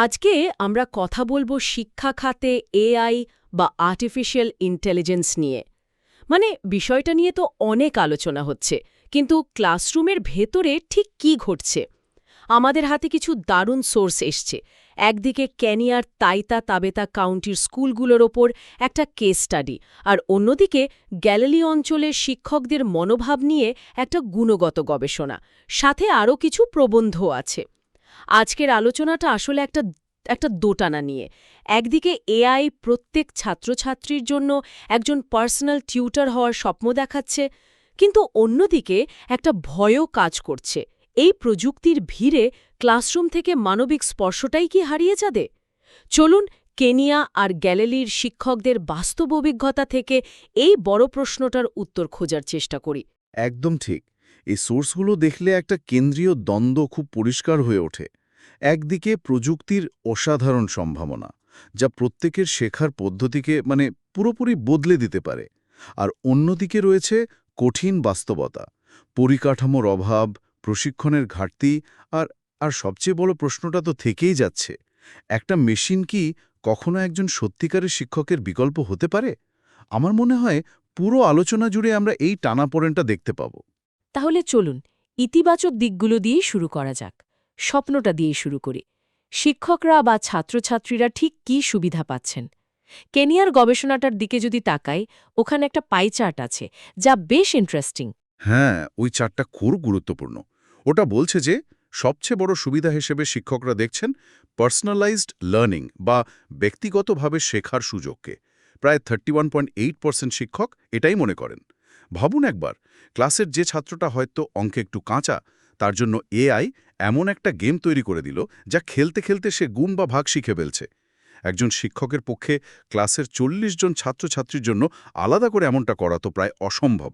আজকে আমরা কথা বলবো শিক্ষা খাতে এআই বা আর্টিফিশিয়াল ইন্টেলিজেন্স নিয়ে। মানে বিষয়টা নিয়ে তো অনেক আলোচনা হচ্ছে, কিন্তু ক্লাসরুমের ভেতরে ঠিক কি ঘটছে? আমাদের হাতে কিছু দারুণ সোর্স এসছে। একদিকে কেনিয়ার তাইতা তাবেতা কাউন্টির স্কুলগুলোর ওপর একটা কেস স্টাডি, আর অন্যদিকে গ্যালিলি অঞ্চলের শিক্ষকদের মনোভাব নিয়ে একটা গুণগত গবেষণা, সাথে আরও কিছু প্রবন্ধও আছে। আজকের আলোচনাটা আসলে একটা একটা দোটানা নিয়ে। একদিকে এআই প্রত্যেক ছাত্রছাত্রীর জন্য একজন পার্সোনাল টিউটর হওয়ার স্বপ্ন দেখাচ্ছে, কিন্তু অন্যদিকে একটা ভয়ও কাজ করছে। এই প্রযুক্তির ভিড়ে ক্লাসরুম থেকে মানবিক স্পর্শটাই কি হারিয়ে যাবে? চলুন কেনিয়া আর গ্যালিলির শিক্ষকদের বাস্তব অভিজ্ঞতা থেকে এই বড় প্রশ্নটার উত্তর খোঁজার চেষ্টা করি। একদম ঠিক। এই সোর্সগুলো দেখলে একটা কেন্দ্রীয় দ্বন্দ্ব খুব পরিষ্কার হয়ে ওঠে। একদিকে প্রযুক্তির অসাধারণ সম্ভাবনা, যা প্রত্যেকের শেখার পদ্ধতিকে পুরোপুরি বদলে দিতে পারে। আর অন্যদিকে রয়েছে কঠিন বাস্তবতা, পরিকাঠামোর অভাব, প্রশিক্ষণের ঘাটতি, আর আর সবচেয়ে বড় প্রশ্নটা তো থেকেই যাচ্ছে, একটা মেশিন কি কখনো একজন সত্যিকারের শিক্ষকের বিকল্প হতে পারে? আমার মনে হয় পুরো আলোচনা জুড়ে আমরা এই টানাপোড়েনটা দেখতে পাব। তাহলে চলুন ইতিবাচক দিকগুলো দিয়েই শুরু করা যাক। স্বপ্নটা দিয়েই শুরু করি। শিক্ষকরা বা ছাত্রছাত্রীরা ঠিক কী সুবিধা পাচ্ছেন? কেনিয়ার গবেষণাটার দিকে যদি তাকাই, ওখানে একটা পাই চার্ট আছে, যা বেশ ইন্টারেস্টিং। হ্যাঁ, ওই চারটা খুব গুরুত্বপূর্ণ। ওটা বলছে যে সবচেয়ে বড় সুবিধা হিসেবে শিক্ষকরা দেখছেন পার্সোনালাইজড লার্নিং বা ব্যক্তিগতভাবে শেখার সুযোগকে। প্রায় 31.8% শিক্ষক এটাই মনে করেন। ভাবুন একবার, ক্লাসের যে ছাত্রটা হয়তো অঙ্কে একটু কাঁচা, তার জন্য এআই এমন একটা গেম তৈরি করে দিল যা খেলতে খেলতে সে গুণ বা ভাগ শিখে ফেলছে। একজন শিক্ষকের পক্ষে ক্লাসের 40 জন ছাত্রছাত্রীর জন্য আলাদা করে এমনটা করা তো প্রায় অসম্ভব।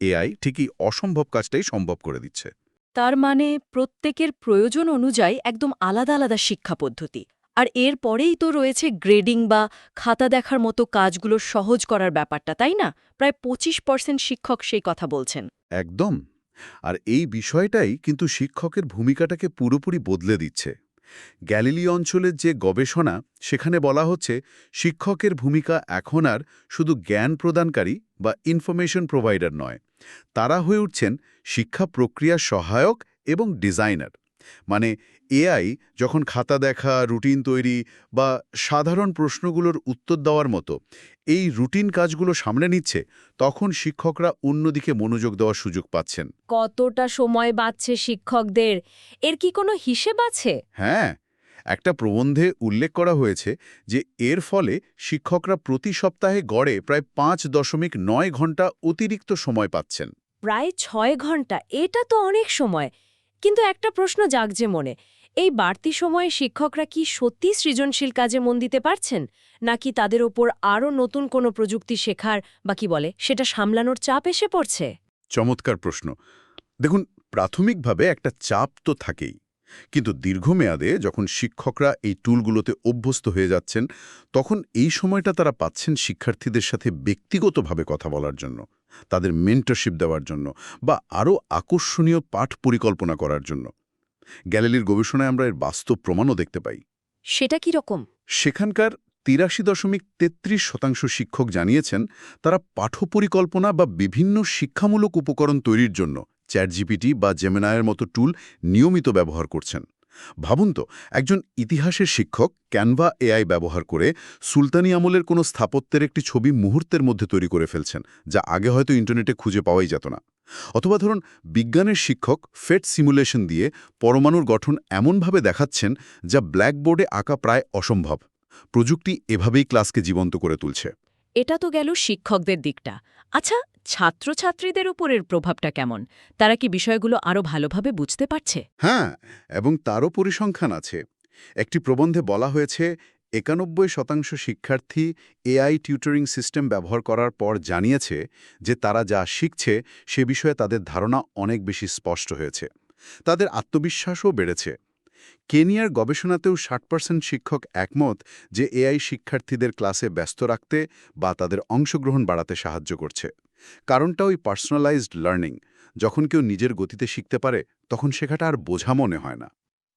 এআই ঠিকই অসম্ভব কাজটাই সম্ভব করে দিচ্ছে। তার মানে প্রত্যেকের প্রয়োজন অনুযায়ী একদম আলাদা আলাদা শিক্ষা পদ্ধতি। আর এর পরেই তো রয়েছে গ্রেডিং বা খাতা দেখার মতো কাজগুলো সহজ করার ব্যাপারটা, তাই না? প্রায় 25% শিক্ষক সেই কথা বলছেন। একদম। আর এই বিষয়টাই কিন্তু শিক্ষকের ভূমিকাটাকে পুরোপুরি বদলে দিচ্ছে। গ্যালিলি অঞ্চলের যে গবেষণা, সেখানে বলা হচ্ছে শিক্ষকের ভূমিকা এখন আর শুধু জ্ঞান প্রদানকারী বা ইনফরমেশন প্রোভাইডার নয়, তারা হয়ে উঠছেন শিক্ষা প্রক্রিয়ার সহায়ক এবং ডিজাইনার। মানে এআই যখন খাতা দেখা, রুটিন তৈরি বা সাধারণ প্রশ্নগুলোর উত্তর দেওয়ার মতো এই রুটিন কাজগুলো সামলে নিচ্ছে, তখন শিক্ষকরা অন্যদিকে মনোযোগ দেওয়ার সুযোগ পাচ্ছেন। কতটা সময় বাঁচছে শিক্ষকদের, এর কি কোনো হিসেব আছে? হ্যাঁ, একটা প্রবন্ধে উল্লেখ করা হয়েছে যে এর ফলে শিক্ষকরা প্রতি সপ্তাহে গড়ে প্রায় 5.9 ঘন্টা অতিরিক্ত সময় পাচ্ছেন। প্রায় 6 ঘন্টা, এটা তো অনেক সময়। কিন্তু একটা প্রশ্ন জাগছে মনে, এই বাড়তি সময়ে শিক্ষকরা কি সত্যি সৃজনশীল কাজে মন দিতে পারছেন, নাকি তাদের ওপর আরও নতুন কোনো প্রযুক্তি শেখার বা কি বলে সেটা সামলানোর চাপ এসে পড়ছে? চমৎকার প্রশ্ন। দেখুন, প্রাথমিকভাবে একটা চাপ তো থাকেই, কিন্তু দীর্ঘমেয়াদে যখন শিক্ষকরা এই টুলগুলোতে অভ্যস্ত হয়ে যাচ্ছেন, তখন এই সময়টা তারা পাচ্ছেন শিক্ষার্থীদের সাথে ব্যক্তিগতভাবে কথা বলার জন্য, তাদের মেন্টরশিপ দেওয়ার জন্য, বা আরও আকর্ষণীয় পাঠ পরিকল্পনা করার জন্য। গ্যালিলির গবেষণায় আমরা এর বাস্তব প্রমাণও দেখতে পাই। সেটা কি রকম? সেখানকার 83.33% শিক্ষক জানিয়েছেন তারা পাঠ্যপরিকল্পনা বা বিভিন্ন শিক্ষামূলক উপকরণ তৈরির জন্য চ্যাটজিপিটি বা জেমিনাইয়ের মতো টুল নিয়মিত ব্যবহার করছেন। ভাবুন তো, একজন ইতিহাসের শিক্ষক ক্যানভা এআই ব্যবহার করে সুলতানি আমলের কোনো স্থাপত্যের একটি ছবি মুহূর্তের মধ্যে তৈরি করে ফেলছেন, যা আগে হয়তো ইন্টারনেটে খুঁজে পাওয়াই যেত না। অথবা ধরুন, বিজ্ঞানের শিক্ষক ফেট সিমুলেশন দিয়ে পরমাণুর গঠন এমনভাবে দেখাচ্ছেন যা ব্ল্যাকবোর্ডে আঁকা প্রায় অসম্ভব। প্রযুক্তি এভাবেই ক্লাসকে জীবন্ত করে তুলছে। এটা তো গেল শিক্ষকদের দিকটা। আচ্ছা, ছাত্রছাত্রীদের উপরের প্রভাবটা কেমন? তারা কি বিষয়গুলো আরও ভালোভাবে বুঝতে পারছে? হ্যাঁ, এবং তারও পরিসংখ্যান আছে। একটি প্রবন্ধে বলা হয়েছে 91% শিক্ষার্থী এআই টিউটরিং সিস্টেম ব্যবহার করার পর জানিয়েছে যে তারা যা শিখছে সে বিষয়ে তাদের ধারণা অনেক বেশি স্পষ্ট হয়েছে। তাদের আত্মবিশ্বাসও বেড়েছে। কেনিয়ার গবেষণাতেও 60% শিক্ষক একমত যে এআই শিক্ষার্থীদের ক্লাসে ব্যস্ত রাখতে বা তাদের অংশগ্রহণ বাড়াতে সাহায্য করছে। কারণটা ওই পার্সোনালাইজড লার্নিং। যখন কেউ নিজের গতিতে শিখতে পারে, তখন শেখাটা আর বোঝা মনে হয় না।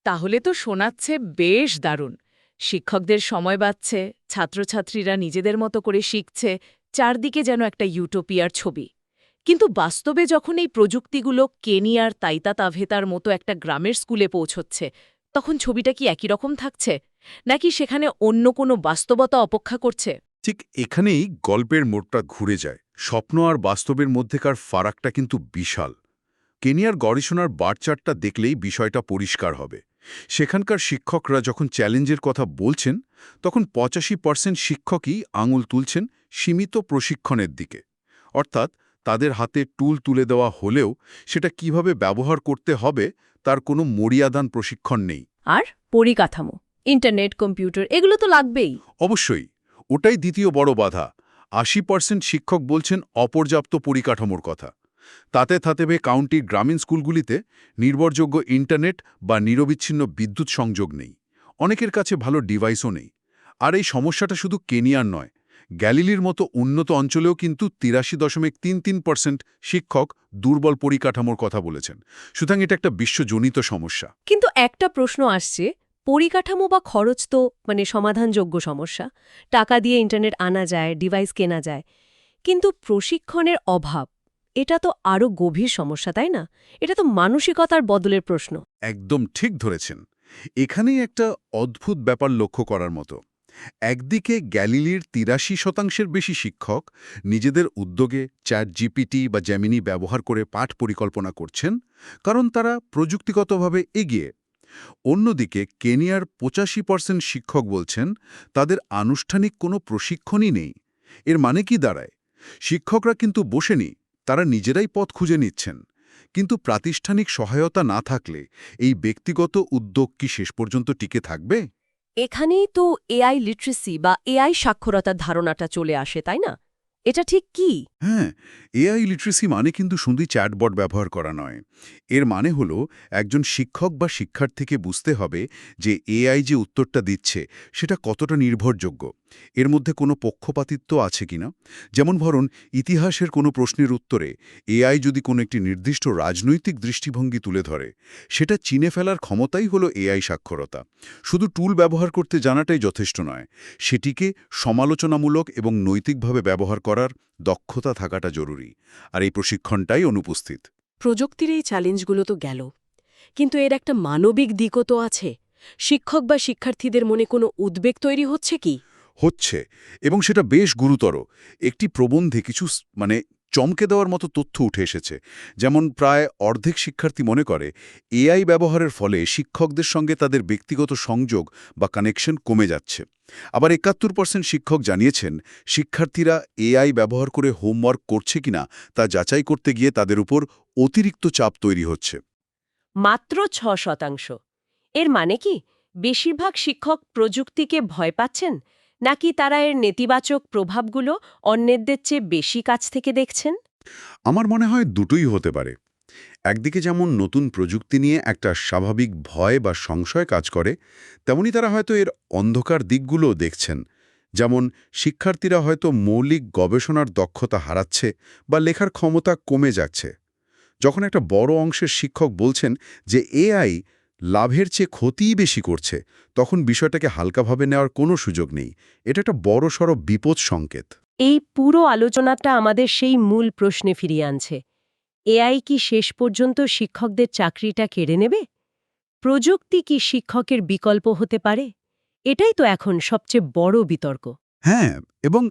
তাহলে তো শোনাচ্ছে বেশ দারুণ। শিক্ষকদের সময় বাঁচছে, ছাত্রছাত্রীরা নিজেদের মতো করে শিখছে, চারদিকে যেন একটা ইউটোপিয়ার ছবি। কিন্তু বাস্তবে যখন এই প্রযুক্তিগুলো কেনিয়ার তাইতা তাভেতার মতো একটা গ্রামের স্কুলে পৌঁছচ্ছে, তখন ছবিটা কি একই রকম থাকছে, নাকি সেখানে অন্য কোনো বাস্তবতা অপেক্ষা করছে? ঠিক এখানেই গল্পের মোড়টা ঘুরে যায়। স্বপ্ন আর বাস্তবের মধ্যেকার ফারাকটা কিন্তু বিশাল। কেনিয়ার গবেষণার বারচার্টটা দেখলেই বিষয়টা পরিষ্কার হবে। সেখানকার শিক্ষকরা যখন চ্যালেঞ্জের কথা বলছেন, তখন 85% শিক্ষকই আঙুল তুলছেন সীমিত প্রশিক্ষণের দিকে। অর্থাৎ তাদের হাতে টুল তুলে দেওয়া হলেও সেটা কিভাবে ব্যবহার করতে হবে তার কোনো মরিয়াদান প্রশিক্ষণ নেই। আর পরিকাঠামো, ইন্টারনেট, কম্পিউটার, এগুলো তো লাগবেই। অবশ্যই, ওটাই দ্বিতীয় বড় বাধা। 80% শিক্ষক বলছেন অপর্যাপ্ত পরিকাঠামোর কথা। তাতে থাকবে কাউন্টির গ্রামীণ স্কুলগুলিতে নির্ভরযোগ্য ইন্টারনেট বা নিরবিচ্ছিন্ন বিদ্যুৎ সংযোগ নেই। অনেকের কাছে ভালো ডিভাইসও নেই। আর এই সমস্যাটা শুধু কেনিয়ার নয়, গ্যালিলির মতো উন্নত অঞ্চলেও কিন্তু 83.33% শিক্ষক দুর্বল পরিকাঠামোর কথা বলেছেন। সুতরাং এটা একটা বিশ্বজনিত সমস্যা। কিন্তু একটা প্রশ্ন আসছে, পরিকাঠামো বা খরচ তো সমাধানযোগ্য সমস্যা। টাকা দিয়ে ইন্টারনেট আনা যায়, ডিভাইস কেনা যায়। কিন্তু প্রশিক্ষণের অভাব, এটা তো আরও গভীর সমস্যা, তাই না? এটা তো মানসিকতার বদলের প্রশ্ন। একদম ঠিক ধরেছেন। এখানেই একটা অদ্ভুত ব্যাপার লক্ষ্য করার মতো। একদিকে গ্যালিলির 83% বেশি শিক্ষক নিজেদের উদ্যোগে চ্যাট-জিপিটি বা জেমিনি ব্যবহার করে পাঠ পরিকল্পনা করছেন, কারণ তারা প্রযুক্তিগতভাবে এগিয়ে। অন্যদিকে কেনিয়ার 85% শিক্ষক বলছেন তাদের আনুষ্ঠানিক কোনো প্রশিক্ষণই নেই। এর মানে কি দাঁড়ায়? শিক্ষকরা কিন্তু বসেনি, তারা নিজেরাই পথ খুঁজে নিচ্ছেন। কিন্তু প্রাতিষ্ঠানিক সহায়তা না থাকলে এই ব্যক্তিগত উদ্যোগ কি শেষ পর্যন্ত টিকে থাকবে? এখানেই তো এআই লিটারেসি বা এআই সাক্ষরতার ধারণাটা চলে আসে, তাই না? এটা ঠিক কি? হ্যাঁ, এআই লিটারেসি মানে কিন্তু শুধুই চ্যাটবট ব্যবহার করা নয়। এর মানে হলো একজন শিক্ষক বা শিক্ষার্থীকে বুঝতে হবে যে এআই যে উত্তরটা দিচ্ছে সেটা কতটা নির্ভরযোগ্য, এর মধ্যে কোনো পক্ষপাতিত্ব আছে কিনা। যেমন ধরুন, ইতিহাসের কোনো প্রশ্নের উত্তরে এআই যদি কোনো একটি নির্দিষ্ট রাজনৈতিক দৃষ্টিভঙ্গি তুলে ধরে, সেটা চিনে ফেলার ক্ষমতাই হলো এআই সাক্ষরতা। শুধু টুল ব্যবহার করতে জানাটাই যথেষ্ট নয়, সেটিকে সমালোচনামূলক এবং নৈতিকভাবে ব্যবহার করার দক্ষতা থাকাটা জরুরি। আর এই প্রশিক্ষণটাই অনুপস্থিত। প্রযুক্তির এই চ্যালেঞ্জগুলো তো গেল, কিন্তু এর একটা মানবিক দিকও তো আছে। শিক্ষক বা শিক্ষার্থীদের মনে কোনো উদ্বেগ তৈরি হচ্ছে কি? হচ্ছে, এবং সেটা বেশ গুরুতর। একটি প্রবন্ধে কিছু চমকে দেওয়ার মতো তথ্য উঠে এসেছে। যেমন প্রায় অর্ধেক শিক্ষার্থী মনে করে এআই ব্যবহারের ফলে শিক্ষকদের সঙ্গে তাদের ব্যক্তিগত সংযোগ বা কানেকশন কমে যাচ্ছে। আবার 71% শিক্ষক জানিয়েছেন শিক্ষার্থীরা এআই ব্যবহার করে হোমওয়ার্ক করছে কিনা তা যাচাই করতে গিয়ে তাদের উপর অতিরিক্ত চাপ তৈরি হচ্ছে। মাত্র 6%। এর মানে কি বেশিরভাগ শিক্ষক প্রযুক্তিকে ভয় পাচ্ছেন, নাকি তারা এর নেতিবাচক প্রভাবগুলো অন্যদের চেয়ে বেশি কাছ থেকে দেখছেন? আমার মনে হয় দুটোই হতে পারে। একদিকে যেমন নতুন প্রযুক্তি নিয়ে একটা স্বাভাবিক ভয় বা সংশয় কাজ করে, তেমনি তারা হয়তো এর অন্ধকার দিকগুলোও দেখছেন। যেমন শিক্ষার্থীরা হয়তো মৌলিক গবেষণার দক্ষতা হারাচ্ছে বা লেখার ক্ষমতা কমে যাচ্ছে। যখন একটা বড় অংশের শিক্ষক বলছেন যে এআই লাভের চেয়ে ক্ষতিই বেশি করছে, তখন বিষয়টাকে হালকাভাবে নেওয়ার কোনো সুযোগ নেই। এটা একটা বড়সড় বিপদ সংকেত। এই পুরো আলোচনাটা আমাদের সেই মূল প্রশ্নে ফিরিয়ে আনছে। এআই কি শেষ পর্যন্ত শিক্ষকদের চাকরিটা কেড়ে নেবে? প্রযুক্তি কি শিক্ষকের বিকল্প হতে পারে? এটাই তো এখন সবচেয়ে বড় বিতর্ক। হ্যাঁ, এবং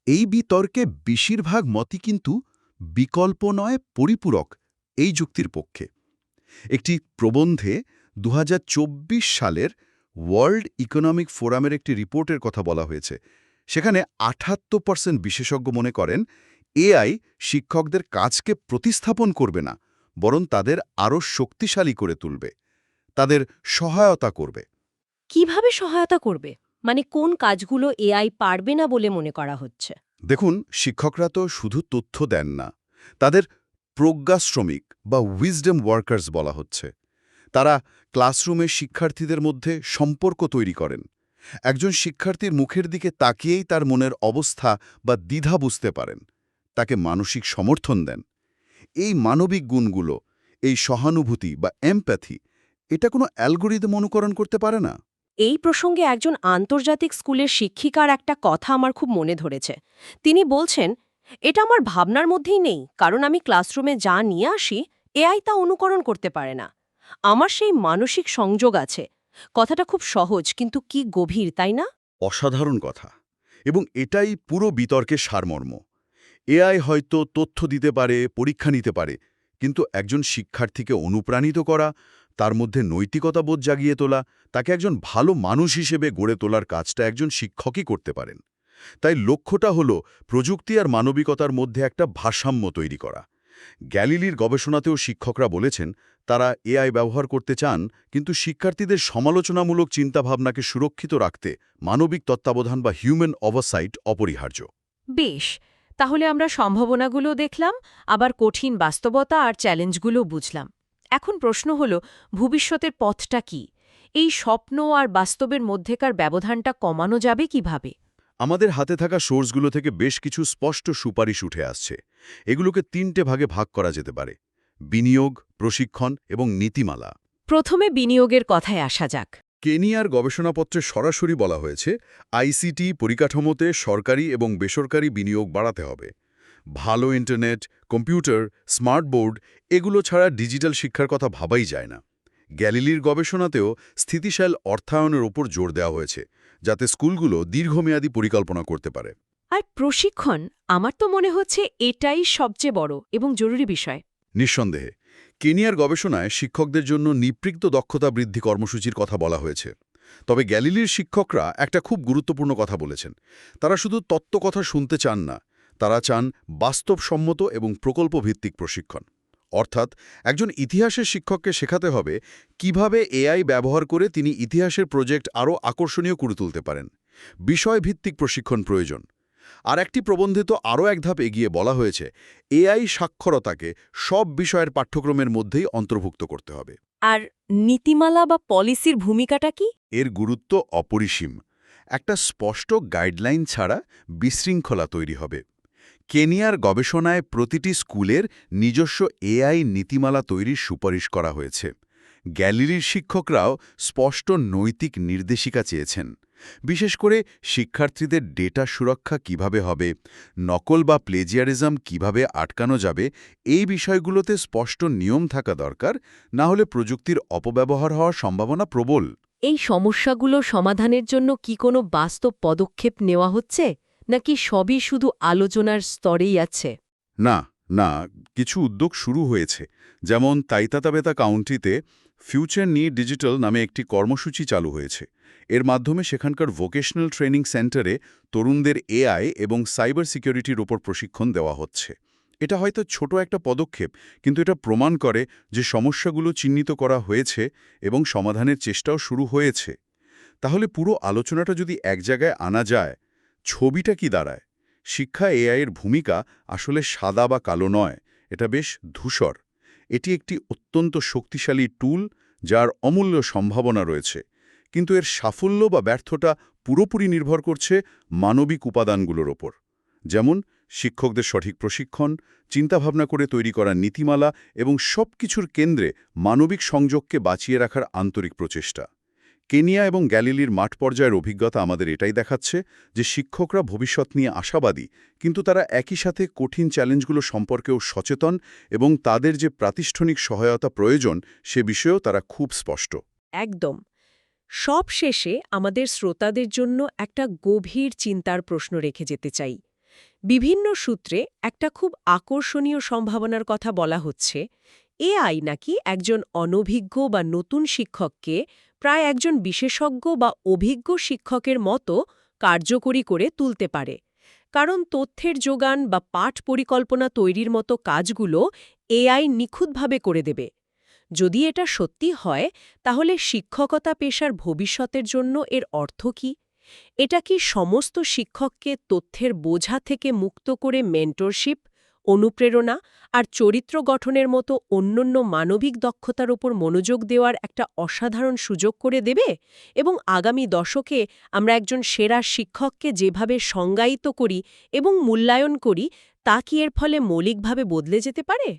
এই বিতর্কে বেশিরভাগ মতই কিন্তু বিকল্প নয়, পরিপূরক এই যুক্তির পক্ষে। একটি প্রবন্ধে 2024 সালের ওয়ার্ল্ড ইকোনমিক ফোরামের একটি রিপোর্টের কথা বলা হয়েছে। সেখানে 78% বিশেষজ্ঞ মনে করেন এআই শিক্ষকদের কাজকে প্রতিস্থাপন করবে না, বরং তাদের আরও শক্তিশালী করে তুলবে, তাদের সহায়তা করবে। কিভাবে সহায়তা করবে? কোন কাজগুলো এআই পারবে না বলে মনে করা হচ্ছে? দেখুন, শিক্ষকরা তো শুধু তথ্য দেন না, তাদের প্রজ্ঞাশ্রমিক বা উইজডম ওয়ার্কার্স বলা হচ্ছে। তারা ক্লাসরুমে শিক্ষার্থীদের মধ্যে সম্পর্ক তৈরি করেন। একজন শিক্ষার্থীর মুখের দিকে তাকিয়েই তার মনের অবস্থা বা দ্বিধা বুঝতে পারেন, তাকে মানসিক সমর্থন দেন। এই মানবিক গুণগুলো, এই সহানুভূতি বা এমপ্যাথি, এটা কোনো অ্যালগোরিদম অনুকরণ করতে পারে না? এই প্রসঙ্গে একজন আন্তর্জাতিক স্কুলের শিক্ষিকার একটা কথা আমার খুব মনে ধরেছে। তিনি বলছেন, এটা আমার ভাবনার মধ্যেই নেই, কারণ আমি ক্লাসরুমে যা নিয়ে আসি এআই তা অনুকরণ করতে পারে না। আমার সেই মানসিক সংযোগ আছে। কথাটা খুব সহজ, কিন্তু কি গভীর, তাই না? অসাধারণ কথা। এবং এটাই পুরো বিতর্কের সারমর্ম। এআই হয়তো তথ্য দিতে পারে, পরীক্ষা নিতে পারে, কিন্তু একজন শিক্ষার্থীকে অনুপ্রাণিত করা, তার মধ্যে নৈতিকতাবোধ জাগিয়ে তোলা, তাকে একজন ভালো মানুষ হিসেবে গড়ে তোলার কাজটা একজন শিক্ষকই করতে পারেন। তাই লক্ষ্যটা হলো প্রযুক্তি আর মানবিকতার মধ্যে একটা ভারসাম্য তৈরি করা। গ্যালিলির গবেষণাতেও শিক্ষকরা বলেছেন তারা এআই ব্যবহার করতে চান, কিন্তু শিক্ষার্থীদের সমালোচনামূলক চিন্তাভাবনাকে সুরক্ষিত রাখতে মানবিক তত্ত্বাবধান বা হিউম্যান ওভারসাইট অপরিহার্য। বেশ, তাহলে আমরা সম্ভাবনাগুলো দেখলাম, আবার কঠিন বাস্তবতা আর চ্যালেঞ্জগুলো বুঝলাম। এখন প্রশ্ন হল, ভবিষ্যতের পথটা কি? এই স্বপ্ন আর বাস্তবের মধ্যেকার ব্যবধানটা কমানো যাবে কিভাবে? আমাদের হাতে থাকা সোর্সগুলো থেকে বেশ কিছু স্পষ্ট সুপারিশ উঠে আসছে। এগুলোকে 3টে ভাগে ভাগ করা যেতে পারে: বিনিয়োগ, প্রশিক্ষণ এবং নীতিমালা। প্রথমে বিনিয়োগের কথায় আসা যাক। কেনিয়ার গবেষণাপত্রে সরাসরি বলা হয়েছে আইসিটি পরিকাঠামোতে সরকারি এবং বেসরকারি বিনিয়োগ বাড়াতে হবে। ভালো ইন্টারনেট, কম্পিউটার, স্মার্ট বোর্ড এগুলো ছাড়া ডিজিটাল শিক্ষার কথা ভাবাই যায় না। গ্যালিলির গবেষণাতেও স্থিতিশীল অর্থায়নের ওপর জোর দেওয়া হয়েছে, যাতে স্কুলগুলো দীর্ঘমেয়াদী পরিকল্পনা করতে পারে। আর প্রশিক্ষণ, আমার তো মনে হচ্ছে এটাই সবচেয়ে বড় এবং জরুরি বিষয়। নিঃসন্দেহে কেনিয়ার গবেষণায় শিক্ষকদের জন্য নিবৃত্ত দক্ষতা বৃদ্ধি কর্মসূচির কথা বলা হয়েছে। তবে গ্যালিলির শিক্ষকরা একটা খুব গুরুত্বপূর্ণ কথা বলেছেন। তারা শুধু তত্ত্ব কথা শুনতে চান না, তারা চান বাস্তবসম্মত এবং প্রকল্পভিত্তিক প্রশিক্ষণ। অর্থাৎ একজন ইতিহাসের শিক্ষককে শেখাতে হবে কিভাবে এআই ব্যবহার করে তিনি ইতিহাসের প্রজেক্ট আরও আকর্ষণীয় করে তুলতে পারেন। বিষয়ভিত্তিক প্রশিক্ষণ প্রয়োজন। আর একটি প্রবন্ধে তো আরও এক ধাপ এগিয়ে বলা হয়েছে এআই সাক্ষরতাকে সব বিষয়ের পাঠ্যক্রমের মধ্যেই অন্তর্ভুক্ত করতে হবে। আর নীতিমালা বা পলিসির ভূমিকাটা কি? এর গুরুত্ব অপরিসীম। একটা স্পষ্ট গাইডলাইন ছাড়া বিশৃঙ্খলা তৈরি হবে। কেনিয়ার গবেষণায় প্রতিটি স্কুলের নিজস্ব এআই নীতিমালা তৈরির সুপারিশ করা হয়েছে। গ্যালিলির শিক্ষকরাও স্পষ্ট নৈতিক নির্দেশিকা চেয়েছেন। বিশেষ করে শিক্ষার্থীদের ডেটা সুরক্ষা কিভাবে হবে, নকল বা প্লেজিয়ারিজম কিভাবে আটকানো যাবে, এই বিষয়গুলোতে স্পষ্ট নিয়ম থাকা দরকার, না হলে প্রযুক্তির অপব্যবহার হওয়ার সম্ভাবনা প্রবল। এই সমস্যাগুলো সমাধানের জন্য কি কোনো বাস্তব পদক্ষেপ নেওয়া হচ্ছে, নাকি সবই শুধু আলোচনার স্তরেই আছে? না, কিছু উদ্যোগ শুরু হয়েছে। যেমন তাইতাতাবেতা কাউন্টিতে ফিউচার নিড ডিজিটাল নামে একটি কর্মসূচি চালু হয়েছে। এর মাধ্যমে সেখানকার ভোকেশনাল ট্রেনিং সেন্টারে তরুণদের এআই এবং সাইবার সিকিউরিটির ওপর প্রশিক্ষণ দেওয়া হচ্ছে। এটা হয়তো ছোট একটা পদক্ষেপ, কিন্তু এটা প্রমাণ করে যে সমস্যাগুলো চিহ্নিত করা হয়েছে এবং সমাধানের চেষ্টাও শুরু হয়েছে। তাহলে পুরো আলোচনাটা যদি এক জায়গায় আনা যায়, ছবিটা কি দাঁড়ায়? শিক্ষা এআইয়ের ভূমিকা আসলে সাদা বা কালো নয়, এটা বেশ ধূসর। এটি একটি অত্যন্ত শক্তিশালী টুল, যার অমূল্য সম্ভাবনা রয়েছে, কিন্তু এর সাফল্য বা ব্যর্থতা পুরোপুরি নির্ভর করছে মানবিক উপাদানগুলোর ওপর। যেমন শিক্ষকদের সঠিক প্রশিক্ষণ, চিন্তাভাবনা করে তৈরি করা নীতিমালা এবং সবকিছুর কেন্দ্রে মানবিক সংযোগকে বাঁচিয়ে রাখার আন্তরিক প্রচেষ্টা। কেনিয়া এবং গ্যালিলির মাঠ পর্যায়ের অভিজ্ঞতা আমাদের এটাই দেখাচ্ছে যে শিক্ষকরা ভবিষ্যৎ নিয়ে আশাবাদী, কিন্তু তারা একই সাথে কঠিন চ্যালেঞ্জগুলো সম্পর্কেও সচেতন এবং তাদের যে প্রাতিষ্ঠানিক সহায়তা প্রয়োজন সে বিষয়েও তারা খুব স্পষ্ট। একদম। সব শেষে আমাদের শ্রোতাদের জন্য একটা গভীর চিন্তার প্রশ্ন রেখে যেতে চাই। বিভিন্ন সূত্রে একটা খুব আকর্ষণীয় সম্ভাবনার কথা বলা হচ্ছে, এআই নাকি একজন অনভিজ্ঞ বা নতুন শিক্ষককে প্রায় একজন বিশেষজ্ঞ বা অভিজ্ঞ শিক্ষকের মতো কার্যকরী করে তুলতে পারে। কারণ তথ্যের যোগান বা পাঠ পরিকল্পনা তৈরির মতো কাজগুলো এআই নিখুঁতভাবে করে দেবে। যদি এটা সত্যি হয়, তাহলে শিক্ষকতা পেশার ভবিষ্যতের জন্য এর অর্থ কী? এটা কি সমস্ত শিক্ষককে তথ্যের বোঝা থেকে মুক্ত করে মেন্টরশিপ, অনুপ্রেরণা আর চরিত্র গঠনের মতো অন্যান্য মানবিক দক্ষতার ওপর মনোযোগ দেওয়ার একটা অসাধারণ সুযোগ করে দেবে? এবং আগামী দশকে আমরা একজন সেরা শিক্ষককে যেভাবে সংজ্ঞায়িত করি এবং মূল্যায়ন করি, তা কি এর ফলে মৌলিকভাবে বদলে যেতে পারে?